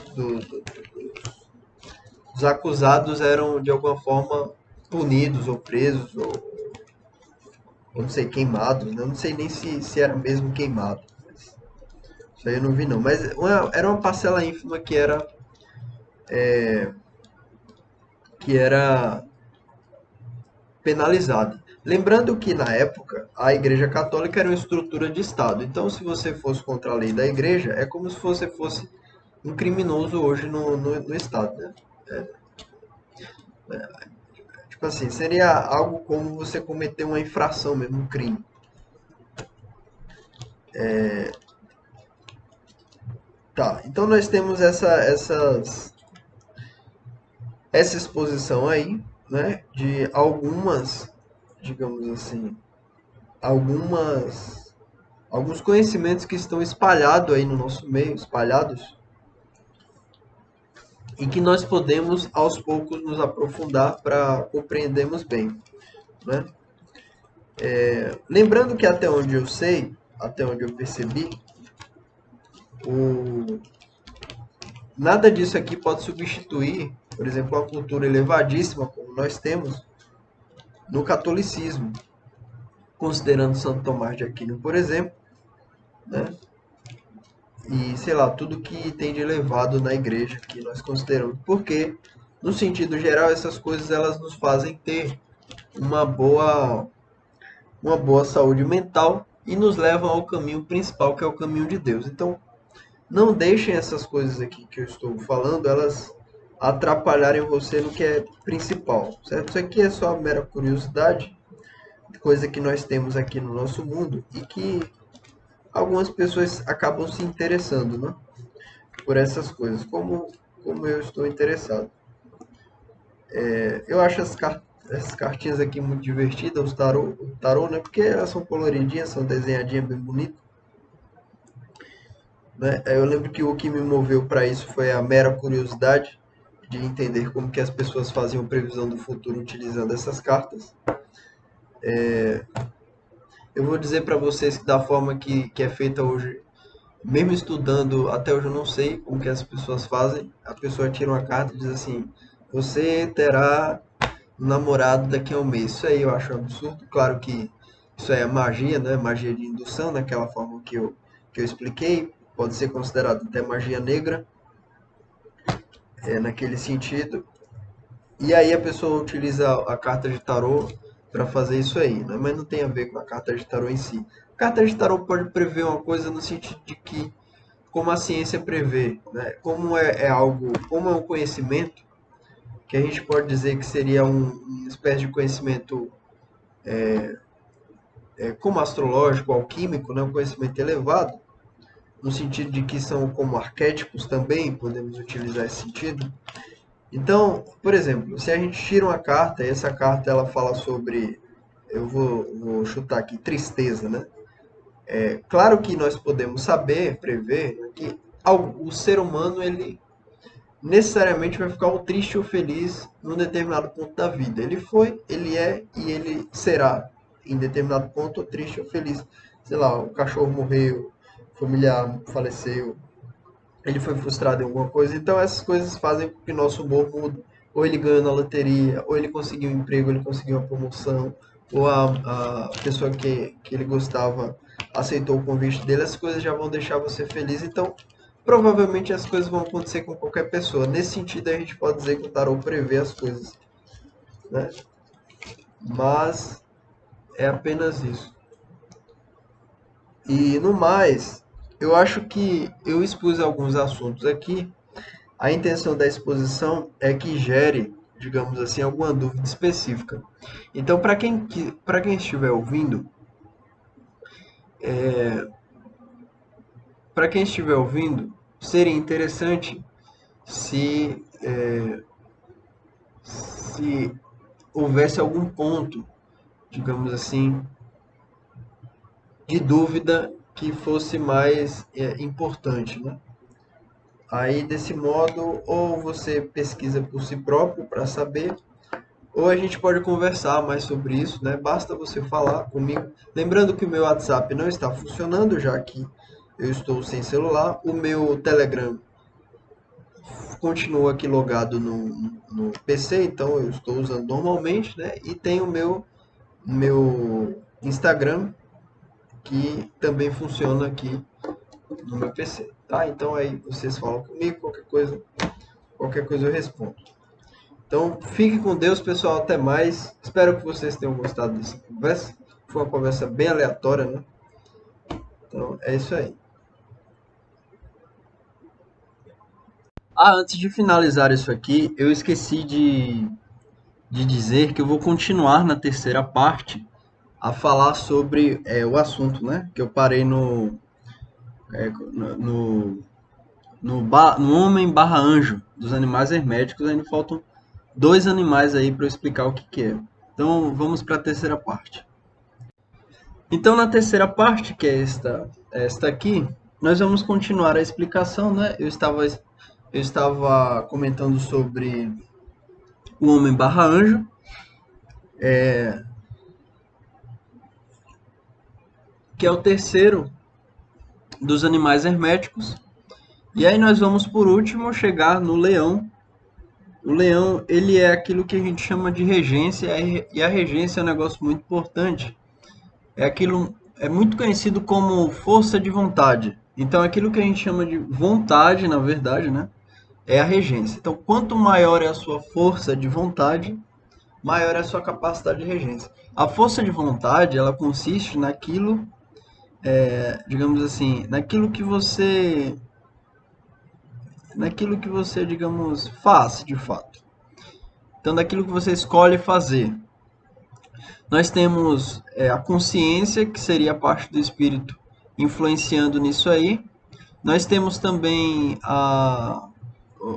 acusados eram de alguma forma punidos ou presos ou não sei, queimados, né? Eu não sei nem se era mesmo queimado. Isso aí eu não vi não. Mas era uma parcela ínfima que era penalizada. Lembrando que na época a Igreja Católica era uma estrutura de Estado. Então, se você fosse contra a lei da Igreja, é como se você fosse um criminoso hoje no Estado, né? Tipo assim, seria algo como você cometer uma infração mesmo, um crime. Tá, então nós temos essa exposição aí, né, de algumas, digamos assim, alguns conhecimentos que estão espalhados aí no nosso meio, espalhados, e que nós podemos aos poucos nos aprofundar para compreendermos bem, né? Lembrando que até onde eu sei, até onde eu percebi, o, nada disso aqui pode substituir, por exemplo, uma cultura elevadíssima como nós temos no catolicismo, considerando Santo Tomás de Aquino, por exemplo, né? E sei lá, tudo que tem de elevado na igreja que nós consideramos, porque no sentido geral essas coisas elas nos fazem ter uma boa uma boa saúde mental, e nos levam ao caminho principal, que é o caminho de Deus. Então, não deixem essas coisas aqui que eu estou falando, elas atrapalharem você no que é principal, certo? Isso aqui é só mera curiosidade, coisa que nós temos aqui no nosso mundo e que algumas pessoas acabam se interessando, né, por essas coisas, como eu estou interessado. Eu acho essas cartinhas aqui muito divertidas, o tarô, né? Porque elas são coloridinhas, são desenhadinhas bem bonitas, né? Eu lembro que o que me moveu para isso foi a mera curiosidade de entender como que as pessoas faziam previsão do futuro utilizando essas cartas. Eu vou dizer para vocês que da forma que é feita hoje, mesmo estudando, até hoje eu não sei como que as pessoas fazem. A pessoa tira uma carta e diz assim: você terá um namorado daqui a um mês. Isso aí eu acho um absurdo. Claro que isso aí é magia, né? Magia de indução, naquela forma que eu expliquei. Pode ser considerado até magia negra, naquele sentido. E aí a pessoa utiliza a carta de tarô para fazer isso aí, né? Mas não tem a ver com a carta de tarô em si. A carta de tarô pode prever uma coisa no sentido de que, como a ciência prevê, né? Como é algo, como é um conhecimento, que a gente pode dizer que seria uma espécie de conhecimento como astrológico, alquímico, né? Um conhecimento elevado, no sentido de que são como arquétipos também, podemos utilizar esse sentido. Então, por exemplo, se a gente tira uma carta, e essa carta ela fala sobre, vou chutar aqui, tristeza, né? Claro que nós podemos saber, prever, né, que o ser humano, ele necessariamente vai ficar ou triste ou feliz num determinado ponto da vida. Ele foi, ele é e ele será em determinado ponto ou triste ou feliz. Sei lá, o cachorro morreu, o familiar faleceu, ele foi frustrado em alguma coisa. Então essas coisas fazem com que nosso humor mude. Ou ele ganhou na loteria, ou ele conseguiu um emprego, ele conseguiu uma promoção, ou a pessoa que ele gostava aceitou o convite dele, as coisas já vão deixar você feliz. Então, provavelmente as coisas vão acontecer com qualquer pessoa. Nesse sentido, a gente pode dizer que o tarot prevê as coisas, né? Mas é apenas isso. E no mais, eu acho que eu expus alguns assuntos aqui. A intenção da exposição é que gere, digamos assim, alguma dúvida específica. Então, para quem estiver ouvindo, para quem estiver ouvindo, seria interessante se se houvesse algum ponto, digamos assim, de dúvida que fosse mais importante, né? Aí, desse modo, ou você pesquisa por si próprio para saber, ou a gente pode conversar mais sobre isso, né? Basta você falar comigo. Lembrando que o meu WhatsApp não está funcionando, já que eu estou sem celular. O meu Telegram continua aqui logado no PC, então eu estou usando normalmente, né? E tem o meu Instagram, que também funciona aqui no meu PC, tá? Então aí vocês falam comigo, qualquer coisa eu respondo. Então, fique com Deus, pessoal. Até mais. Espero que vocês tenham gostado dessa conversa. Foi uma conversa bem aleatória, né? Então, é isso aí. Ah, antes de finalizar isso aqui, eu esqueci de dizer que eu vou continuar na terceira parte a falar sobre o assunto, né? Que eu parei é, no, no, no homem barra anjo dos animais herméticos. Ainda faltam dois animais aí para eu explicar o que que é. Então, vamos para a terceira parte. Então, na terceira parte, que é esta aqui, nós vamos continuar a explicação, né? Eu estava comentando sobre o homem barra anjo, que é o terceiro dos animais herméticos. E aí nós vamos, por último, chegar no leão. O leão, ele é aquilo que a gente chama de regência, e a regência é um negócio muito importante. É muito conhecido como força de vontade. Então, aquilo que a gente chama de vontade, na verdade, né? É a regência. Então, quanto maior é a sua força de vontade, maior é a sua capacidade de regência. A força de vontade, ela consiste naquilo digamos assim, naquilo que você, digamos, faz de fato. Então, daquilo que você escolhe fazer. Nós temos a consciência, que seria a parte do espírito, influenciando nisso aí. Nós temos também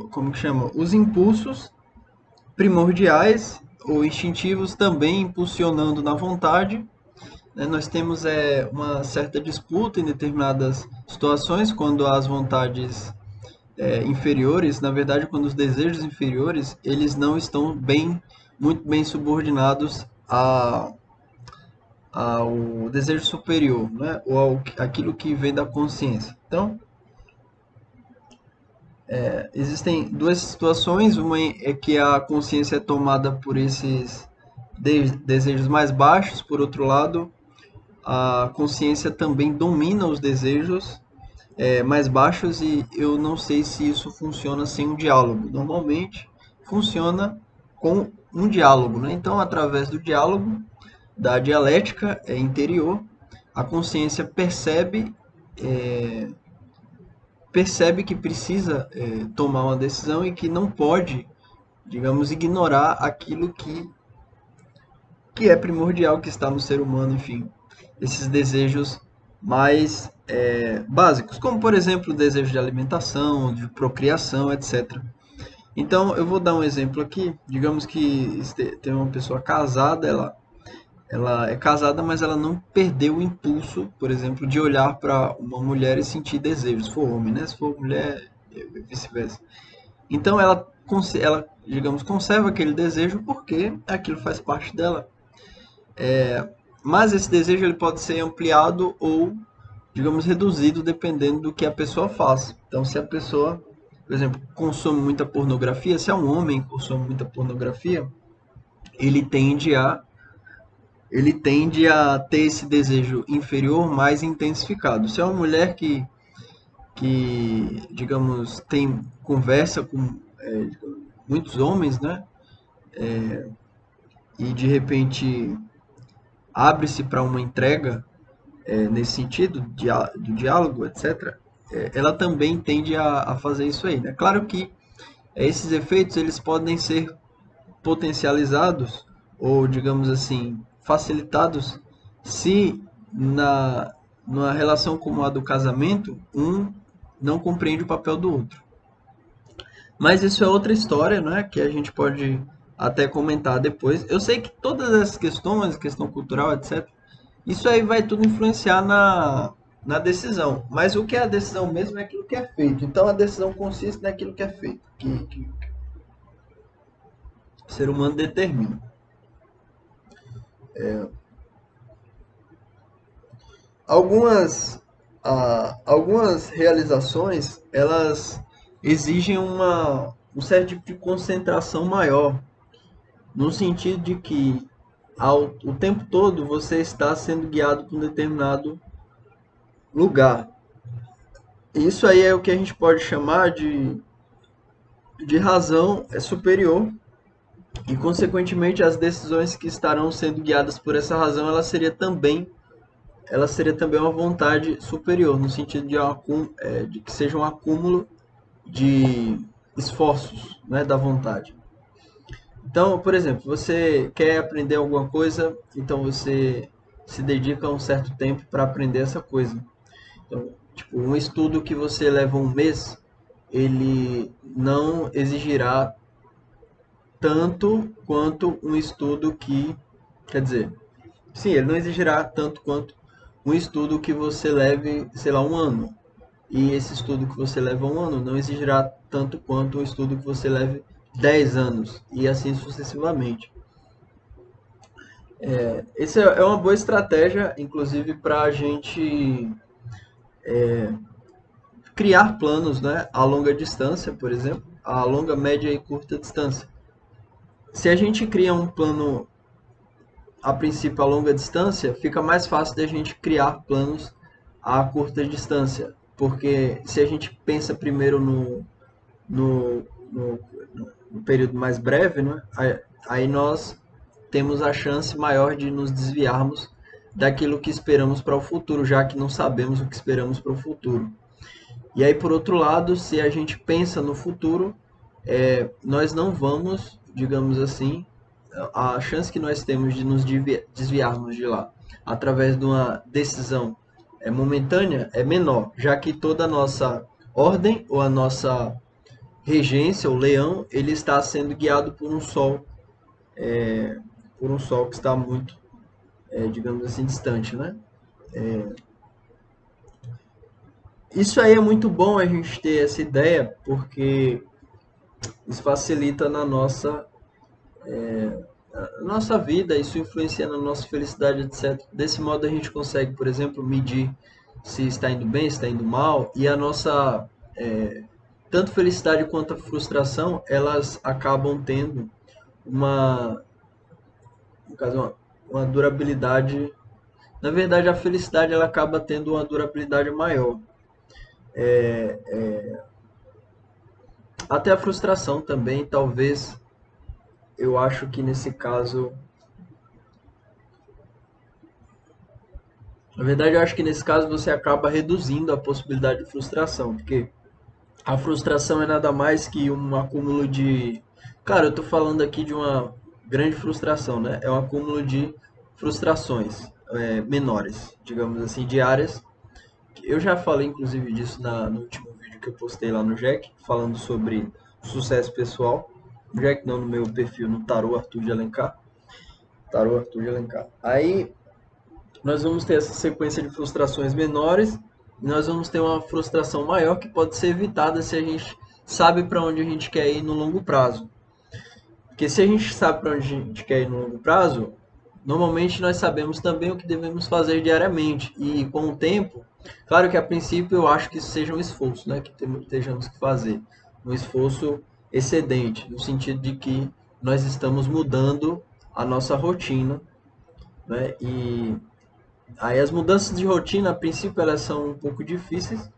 como que chama? Os impulsos primordiais ou instintivos também impulsionando na vontade, né? Nós temos uma certa disputa em determinadas situações, quando as vontades inferiores, na verdade, quando os desejos inferiores, eles não estão muito bem subordinados ao desejo superior, né? Ou aquilo que vem da consciência. Então, existem duas situações. Uma é que a consciência é tomada por esses desejos mais baixos. Por outro lado, a consciência também domina os desejos mais baixos, e eu não sei se isso funciona sem um diálogo. Normalmente funciona com um diálogo, né? Então, através do diálogo, da dialética interior, a consciência percebe que precisa tomar uma decisão e que não pode, digamos, ignorar aquilo que é primordial, que está no ser humano, enfim, esses desejos mais básicos, como por exemplo o desejo de alimentação, de procriação, etc. Então eu vou dar um exemplo aqui. Digamos que tem uma pessoa casada, ela é casada, mas ela não perdeu o impulso, por exemplo, de olhar para uma mulher e sentir desejo. Se for homem, né? Se for mulher, vice-versa. Então ela, digamos, conserva aquele desejo porque aquilo faz parte dela. Mas esse desejo ele pode ser ampliado ou, digamos, reduzido dependendo do que a pessoa faz. Então, se a pessoa, por exemplo, consome muita pornografia, se é um homem que consome muita pornografia, ele tende a ele tende a ter esse desejo inferior mais intensificado. Se é uma mulher que digamos, conversa com muitos homens, né? E de repente abre-se para uma entrega nesse sentido, do diálogo, etc., ela também tende a fazer isso aí, né? Claro que esses efeitos eles podem ser potencializados ou, digamos assim, facilitados se numa relação como a do casamento, um não compreende o papel do outro. Mas isso é outra história, né, que a gente pode até comentar depois. Eu sei que todas essas questões, questão cultural, etc., isso aí vai tudo influenciar na decisão. Mas o que é a decisão mesmo é aquilo que é feito. Então a decisão consiste naquilo que é feito, que o ser humano determina. Algumas realizações, elas exigem um certo tipo de concentração maior, no sentido de que o tempo todo você está sendo guiado por um determinado lugar. Isso aí é o que a gente pode chamar de razão superior, e consequentemente as decisões que estarão sendo guiadas por essa razão, ela seria também uma vontade superior, no sentido de que seja um acúmulo de esforços, né, da vontade. Então, por exemplo, você quer aprender alguma coisa, então você se dedica um certo tempo para aprender essa coisa. Então, tipo, um estudo que você leva um mês, ele não exigirá tanto quanto um estudo que, quer dizer, sim, ele não exigirá tanto quanto um estudo que você leve, sei lá, um ano. E esse estudo que você leva um ano não exigirá tanto quanto um estudo que você leve 10 anos, e assim sucessivamente. Essa é uma boa estratégia, inclusive, para a gente criar planos, né, a longa distância, por exemplo, a longa, média e curta distância. Se a gente cria um plano a princípio a longa distância, fica mais fácil da gente criar planos a curta distância, porque se a gente pensa primeiro no, no, no período mais breve, né, aí nós temos a chance maior de nos desviarmos daquilo que esperamos para o futuro, já que não sabemos o que esperamos para o futuro. E aí, por outro lado, se a gente pensa no futuro, nós não vamos, digamos assim, a chance que nós temos de nos desviarmos de lá através de uma decisão momentânea é menor, já que toda a nossa ordem ou a nossa regência, o leão, ele está sendo guiado por um sol que está muito, digamos assim, distante, né? Isso aí é muito bom a gente ter essa ideia, porque isso facilita na nossa vida, isso influencia na nossa felicidade, etc. Desse modo a gente consegue, por exemplo, medir se está indo bem, se está indo mal, e a nossa tanto felicidade quanto a frustração, elas acabam tendo uma, no caso, uma durabilidade. Na verdade, a felicidade ela acaba tendo uma durabilidade maior. Até a frustração também, talvez, eu acho que nesse caso, na verdade, eu acho que nesse caso você acaba reduzindo a possibilidade de frustração, porque a frustração é nada mais que um acúmulo de. Cara, eu tô falando aqui de uma grande frustração, né? É um acúmulo de frustrações menores, digamos assim, diárias. Eu já falei, inclusive, disso no último vídeo que eu postei lá no Jack, falando sobre sucesso pessoal. No Jack não, no meu perfil, no Tarô Arthur de Alencar. Tarô Arthur de Alencar. Aí nós vamos ter essa sequência de frustrações menores e nós vamos ter uma frustração maior que pode ser evitada se a gente sabe para onde a gente quer ir no longo prazo. Porque se a gente sabe para onde a gente quer ir no longo prazo, normalmente nós sabemos também o que devemos fazer diariamente. E com o tempo, claro que a princípio eu acho que isso seja um esforço, né, que estejamos que fazer. Um esforço excedente, no sentido de que nós estamos mudando a nossa rotina, né? E aí as mudanças de rotina, a princípio, elas são um pouco difíceis.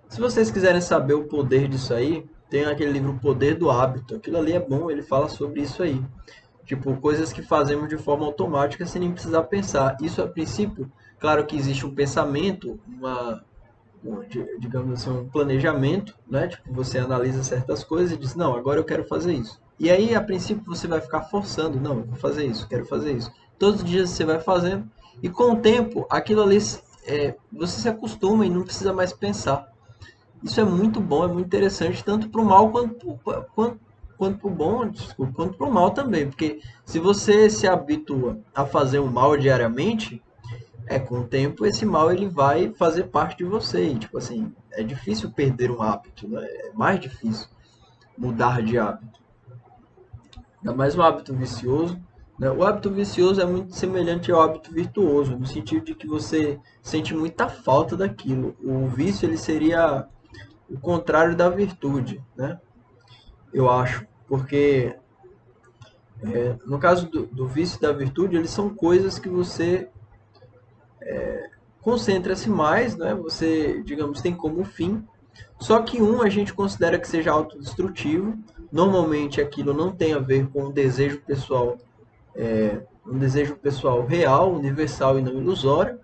Se vocês quiserem saber o poder disso aí, tem aquele livro O Poder do Hábito. Aquilo ali é bom, ele fala sobre isso aí. Tipo, coisas que fazemos de forma automática sem nem precisar pensar. Isso, a princípio, claro que existe um pensamento, digamos assim, um planejamento, né? Tipo, você analisa certas coisas e diz, não, agora eu quero fazer isso. E aí, a princípio, você vai ficar forçando, não, eu vou fazer isso, quero fazer isso. Todos os dias você vai fazendo, e com o tempo, aquilo ali, você se acostuma e não precisa mais pensar. Isso é muito bom, é muito interessante, tanto para o mal quanto para o bom, desculpa, quanto para o mal também. Porque se você se habitua a fazer o mal diariamente, com o tempo esse mal ele vai fazer parte de você. E, tipo assim, é difícil perder um hábito, né? É mais difícil mudar de hábito. Ainda mais um hábito vicioso, né? O hábito vicioso é muito semelhante ao hábito virtuoso, no sentido de que você sente muita falta daquilo. O vício ele seria o contrário da virtude, né? Eu acho, porque no caso do vício e da virtude, eles são coisas que você concentra-se mais, né? Você, digamos, tem como fim. Só que um a gente considera que seja autodestrutivo. Normalmente aquilo não tem a ver com um desejo pessoal real, universal e não ilusório.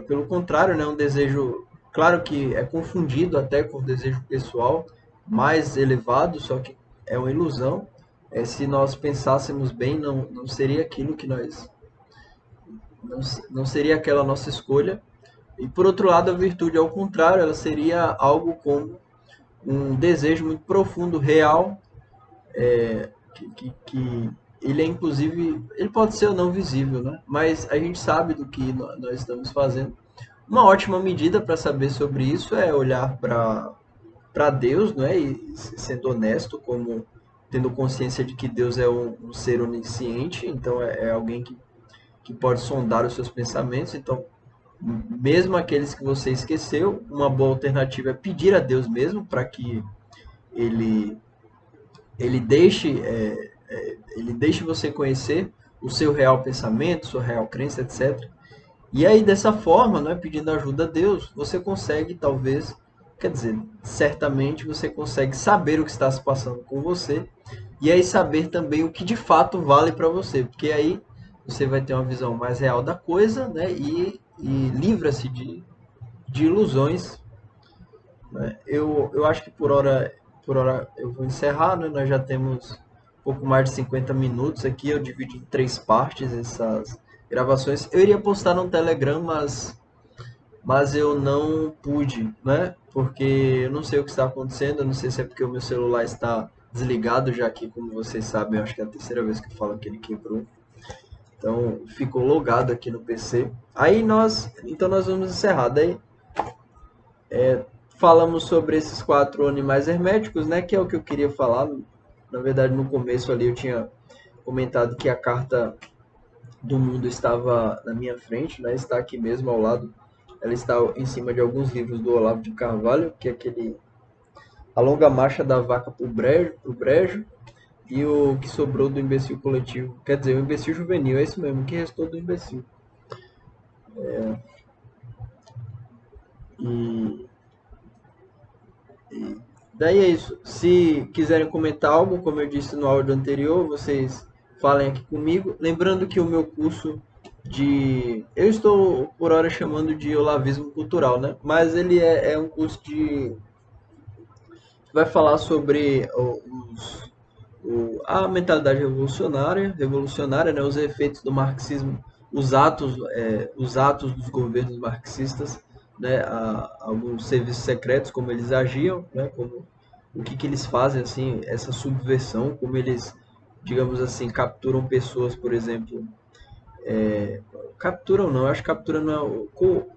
Pelo contrário, né? Um desejo, claro que é confundido até com o desejo pessoal mais elevado, só que é uma ilusão. Se nós pensássemos bem, não seria aquilo que nós não, não seria aquela nossa escolha. E por outro lado, a virtude, ao contrário, ela seria algo como um desejo muito profundo, real, que ele é inclusive, ele pode ser ou não visível, né? Mas a gente sabe do que nós estamos fazendo. Uma ótima medida para saber sobre isso é olhar para Deus, né? E sendo honesto, como tendo consciência de que Deus é um ser onisciente, então é alguém que pode sondar os seus pensamentos. Então, mesmo aqueles que você esqueceu, uma boa alternativa é pedir a Deus mesmo para que ele ele deixe ele deixe você conhecer o seu real pensamento, sua real crença, etc. E aí dessa forma, né, pedindo ajuda a Deus, você consegue talvez, quer dizer, certamente você consegue saber o que está se passando com você e aí saber também o que de fato vale para você, porque aí você vai ter uma visão mais real da coisa, né? E livra-se de ilusões, né? Eu acho que por hora eu vou encerrar, né? Nós já temos um pouco mais de 50 minutos aqui. Eu dividi em três partes essas gravações. Eu iria postar no Telegram, mas eu não pude, né? Porque eu não sei o que está acontecendo. Eu não sei se é porque o meu celular está desligado, já que, como vocês sabem, eu acho que é a terceira vez que eu falo que ele quebrou. Então ficou logado aqui no PC. Então nós vamos encerrar. Daí falamos sobre esses quatro animais herméticos, né? Que é o que eu queria falar. Na verdade, no começo ali eu tinha comentado que a carta do mundo estava na minha frente, né? Está aqui mesmo ao lado. Ela está em cima de alguns livros do Olavo de Carvalho, que é aquele A Longa Marcha da Vaca pro Brejo e o que sobrou do imbecil coletivo. Quer dizer, o imbecil juvenil, é isso mesmo, o que restou do imbecil. E daí é isso. Se quiserem comentar algo, como eu disse no áudio anterior, vocês falem aqui comigo. Lembrando que o meu curso de. Eu estou por hora chamando de Olavismo Cultural, né? Mas ele é um curso de. Vai falar sobre a mentalidade revolucionária, né? Os efeitos do marxismo, os atos dos governos marxistas, né? Alguns serviços secretos, como eles agiam, né? Como o que eles fazem, assim, essa subversão, como eles, digamos assim, capturam pessoas, por exemplo, capturam não, eu acho que captura não é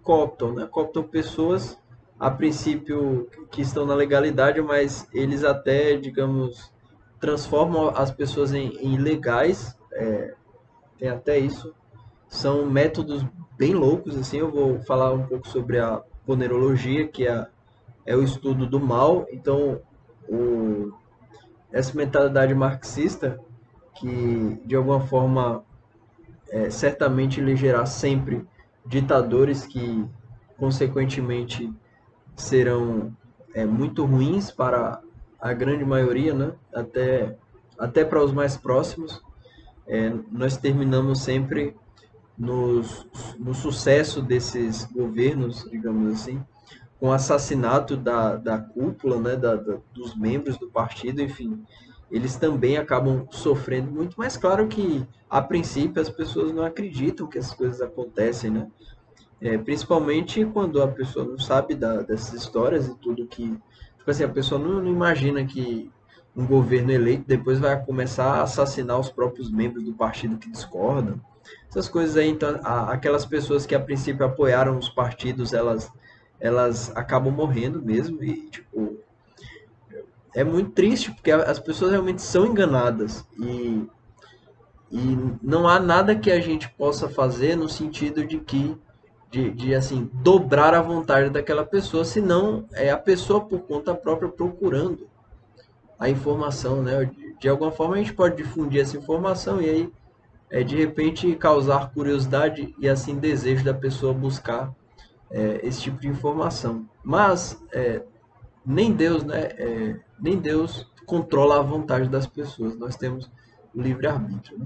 cooptam, né? Cooptam pessoas a princípio que estão na legalidade, mas eles até, digamos, transformam as pessoas em ilegais, tem até isso. São métodos bem loucos, assim. Eu vou falar um pouco sobre a ponerologia, que é o estudo do mal. Então, o, essa mentalidade marxista, que de alguma forma certamente elegerá sempre ditadores que, consequentemente, serão muito ruins para a grande maioria, né? Até para os mais próximos. Nós terminamos sempre no sucesso desses governos, digamos assim, com o assassinato da cúpula, né, dos membros do partido, enfim, eles também acabam sofrendo muito, mas claro que a princípio as pessoas não acreditam que essas coisas acontecem, né? Principalmente quando a pessoa não sabe dessas histórias e tudo que, tipo assim, a pessoa não imagina que um governo eleito depois vai começar a assassinar os próprios membros do partido que discordam. Essas coisas aí, então, aquelas pessoas que a princípio apoiaram os partidos, elas acabam morrendo mesmo e, tipo, é muito triste porque as pessoas realmente são enganadas e não há nada que a gente possa fazer no sentido de que de assim dobrar a vontade daquela pessoa, senão é a pessoa por conta própria procurando a informação, né? De alguma forma a gente pode difundir essa informação e aí de repente causar curiosidade e assim desejo da pessoa buscar esse tipo de informação. Mas nem Deus, né? Nem Deus controla a vontade das pessoas. Nós temos o livre-arbítrio, né?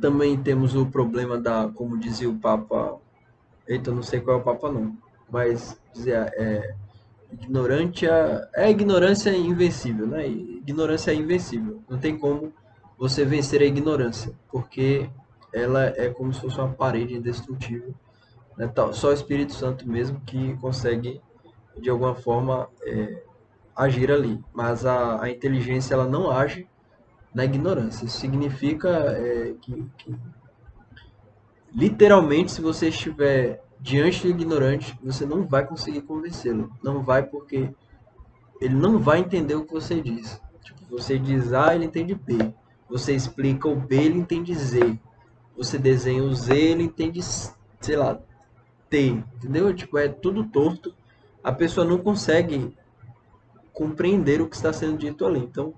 Também temos o problema como dizia o Papa, eita, eu não sei qual é o Papa não, mas dizia, ignorância invencível, né? Ignorância é invencível. Não tem como você vencer a ignorância, porque ela é como se fosse uma parede indestrutível, né? Só o Espírito Santo mesmo que consegue, de alguma forma, agir ali. Mas a inteligência ela não age na ignorância. Isso significa que literalmente, se você estiver diante do ignorante, você não vai conseguir convencê-lo. Não vai porque ele não vai entender o que você diz. Tipo, você diz A, ele entende B. Você explica o B, ele entende Z. Você desenha o Z, ele entende, sei lá, T. Entendeu? Tipo, é tudo torto. A pessoa não consegue compreender o que está sendo dito ali. Então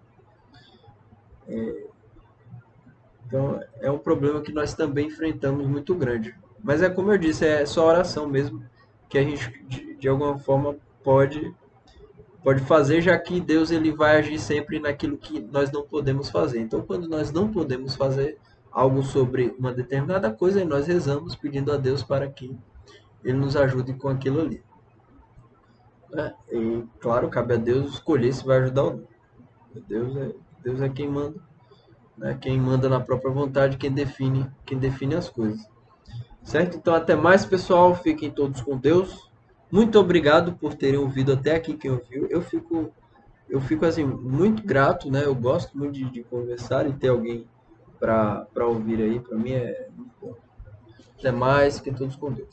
é um problema que nós também enfrentamos muito grande. Mas é como eu disse, é só oração mesmo que a gente de alguma forma pode fazer, já que Deus ele vai agir sempre naquilo que nós não podemos fazer. Então quando nós não podemos fazer, algo sobre uma determinada coisa e nós rezamos pedindo a Deus para que Ele nos ajude com aquilo ali, né? E claro, cabe a Deus escolher se vai ajudar ou não. Deus é quem manda, né? Quem manda na própria vontade, quem define as coisas. Certo? Então, até mais, pessoal. Fiquem todos com Deus. Muito obrigado por terem ouvido até aqui, quem ouviu. Eu fico assim, muito grato, né? Eu gosto muito de conversar e ter alguém para ouvir aí. Para mim é muito bom. Até mais, fiquem todos com Deus.